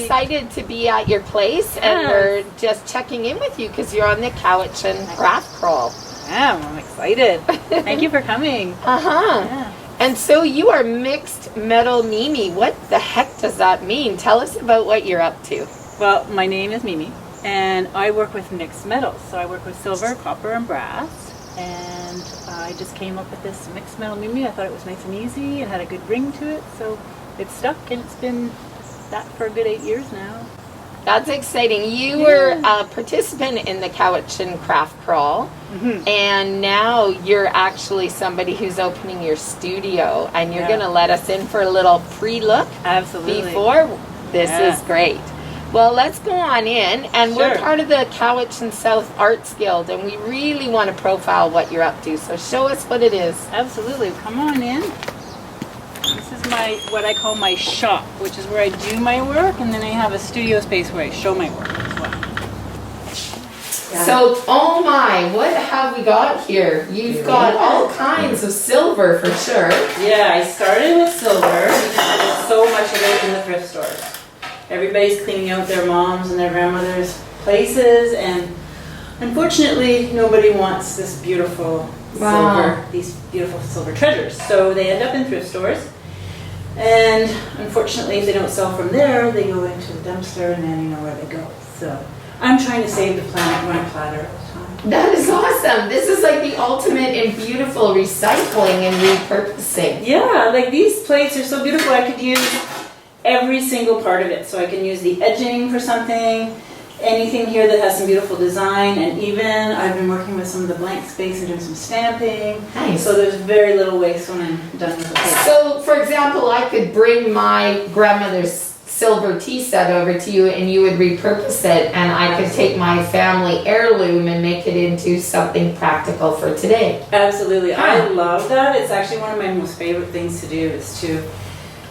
excited to be at your place, and we're just checking in with you because you're on the Cowichan Craft Crawl. Yeah, I'm excited. Thank you for coming. Yeah. And so you are Mixed Metal Mimi. What the heck does that mean? Tell us about what you're up to. Well, my name is Mimi, and I work with mixed metals. So I work with silver, copper, and brass. And I just came up with this Mixed Metal Mimi. I thought it was nice and easy and had a good ring to it. So it stuck, and it's been that for a good 8 years now. That's exciting. You were a participant in the Cowichan Craft Crawl, and now you're actually somebody who's opening your studio, and you're going to let us in for a little pre-look. Absolutely. Before this is great. Well, let's go on in, and we're part of the Cowichan South Arts Guild, and we really want to profile what you're up to. So show us what it is. Absolutely. Come on in. This is what I call my shop, which is where I do my work, and then I have a studio space where I show my work as well. So, oh my, what have we got here? You've got all kinds of silver for sure. Yeah, I started with silver because there's so much of it in the thrift stores. Everybody's cleaning out their moms and their grandmothers' places, and unfortunately, nobody wants this beautiful silver, these beautiful silver treasures. So they end up in thrift stores, and unfortunately, if they don't sell from there, they go into the dumpster, and then you know where they go. So I'm trying to save the planet one platter at a time. That is awesome. This is like the ultimate in beautiful recycling and repurposing. Yeah, like these plates are so beautiful. I could use every single part of it. So I can use the edging for something, anything here that has some beautiful design, and even I've been working with some of the blank space and doing some stamping. Nice. So there's very little waste when I'm done with the plate. So, for example, I could bring my grandmother's silver tea set over to you, and you would repurpose it, and I could take my family heirloom and make it into something practical for today. Absolutely. I love that. It's actually one of my most favorite things to do, is to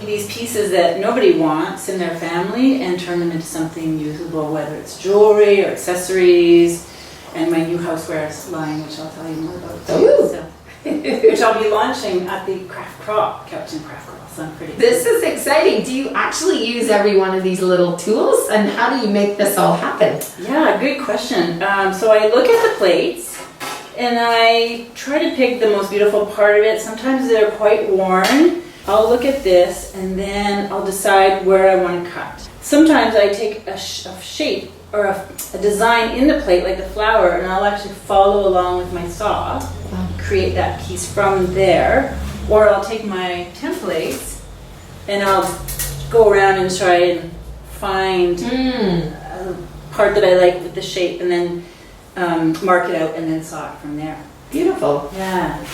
these pieces that nobody wants in their family and turn them into something usable, whether it's jewelry or accessories, and my new housewares line, which I'll tell you more about too. So, which I'll be launching at the Craft Crawl, Cowichan Craft Crawl. So I'm pretty This is exciting. Do you actually use every one of these little tools, and how do you make this all happen? Yeah, good question. So I look at the plates, and I try to pick the most beautiful part of it. Sometimes they're quite worn. I'll look at this, and then I'll decide where I want to cut. Sometimes I take a shape or a design in the plate, like the flower, and I'll actually follow along with my saw, create that piece from there. Or I'll take my templates, and I'll go around and try and find a part that I like with the shape, and then mark it out, and then saw it from there. Beautiful. Yeah,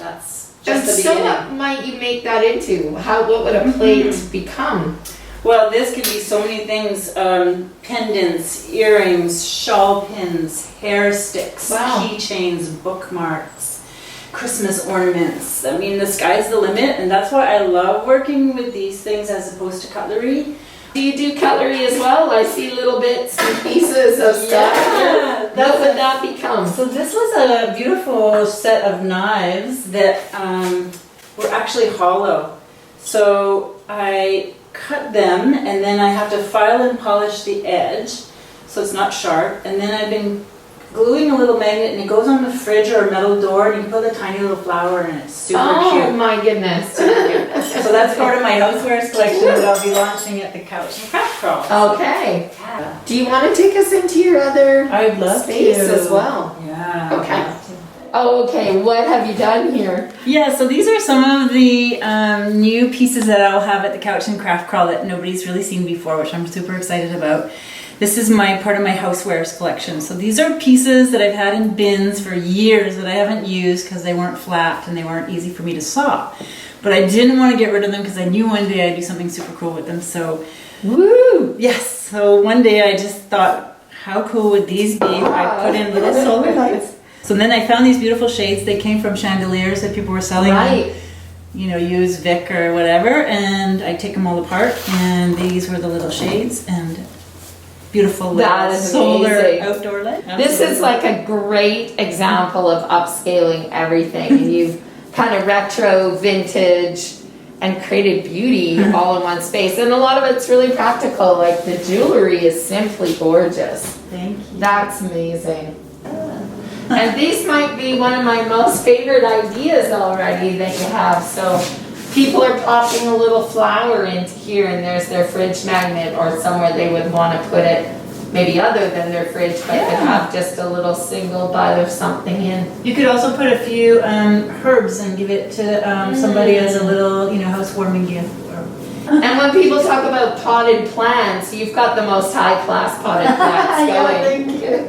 that's And so what might you make that into? What would a plate become? Well, this could be so many things. Pendants, earrings, shawl pins, hair sticks, keychains, bookmarks, Christmas ornaments. I mean, the sky's the limit, and that's why I love working with these things as opposed to cutlery. Do you do cutlery as well? I see little bits and pieces of stuff. Yeah, what would that become? So this was a beautiful set of knives that were actually hollow. So I cut them, and then I have to file and polish the edge so it's not sharp. And then I've been gluing a little magnet, and it goes on the fridge or a metal door, and you can put a tiny little flower in it. It's super cute. Oh my goodness. So that's part of my housewares collection that I'll be launching at the Cowichan Craft Crawl. Okay. Do you want to take us into your other I'd love space to. as well? Yeah. Okay. Oh, okay. What have you done here? Yeah, so these are some of the new pieces that I'll have at the Cowichan Craft Crawl that nobody's really seen before, which I'm super excited about. This is part of my housewares collection. So these are pieces that I've had in bins for years that I haven't used because they weren't flat and they weren't easy for me to saw. But I didn't want to get rid of them because I knew one day I'd do something super cool with them. So, woo! Yes. So one day I just thought, how cool would these be if I put in little solar lights? So then I found these beautiful shades. They came from chandeliers that people were selling. You know, use Vic or whatever. And I take them all apart. And these were the little shades. And beautiful little solar outdoor light. This is like a great example of upscaling everything. And you've kind of retro, vintage, and created beauty all in one space. And a lot of it's really practical. Like the jewelry is simply gorgeous. Thank you. That's amazing. And these might be one of my most favorite ideas already that you have. So people are popping a little flower into here, and there's their fridge magnet, or somewhere they would want to put it, maybe other than their fridge, but could have just a little single bud of something in. You could also put a few herbs and give it to somebody as a little, housewarming gift. And when people talk about potted plants, you've got the most high-class potted plants going. Thank you.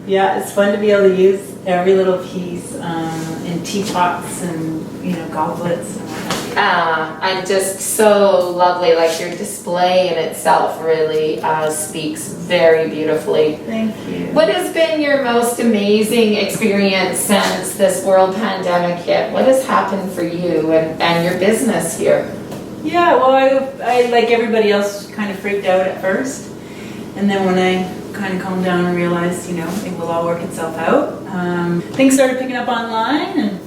Yeah, it's fun to be able to use every little piece in teapots and goblets and what have you. And just so lovely. Like your display in itself really speaks very beautifully. Thank you. What has been your most amazing experience since this world pandemic hit? What has happened for you and your business here? Yeah, well, I like everybody else, kind of freaked out at first, and then when I kind of calmed down and realized, it will all work itself out. Things started picking up online, and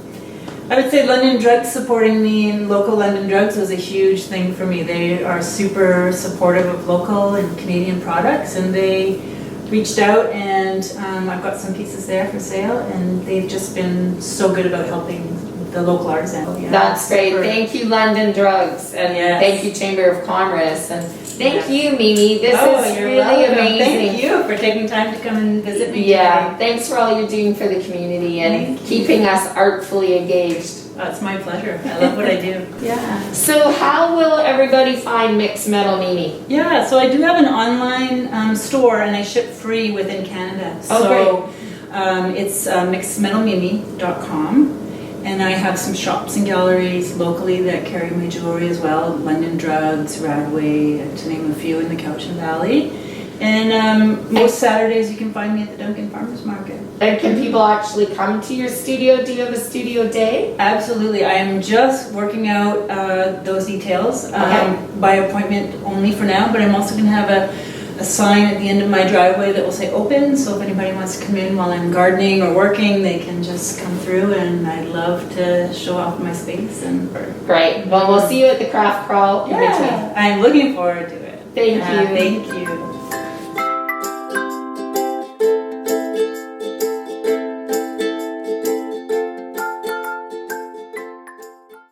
I would say London Drugs supporting me in local London Drugs was a huge thing for me. They are super supportive of local and Canadian products, and they reached out, and I've got some pieces there for sale, and they've just been so good about helping the local artisan. Yeah, that's great. Thank you, London Drugs, and thank you, Chamber of Commerce, and thank you, Mimi. This is really amazing. Thank you for taking time to come and visit me today. Thanks for all you're doing for the community and keeping us artfully engaged. Oh, it's my pleasure. I love what I do. Yeah. So how will everybody find Mixed Metal Mimi? Yeah, so I do have an online store, and I ship free within Canada. So it's mixedmetalmimi.com. And I have some shops and galleries locally that carry my jewelry as well. London Drugs, Radway, to name a few, in the Cowichan Valley. And most Saturdays you can find me at the Duncan Farmers Market. And can people actually come to your studio? Do you have a studio day? Absolutely. I am just working out those details by appointment only for now, but I'm also going to have a sign at the end of my driveway that will say open, so if anybody wants to come in while I'm gardening or working, they can just come through, and I'd love to show off my space. Great. Well, we'll see you at the craft crawl in between. I'm looking forward to it. Thank you. Thank you.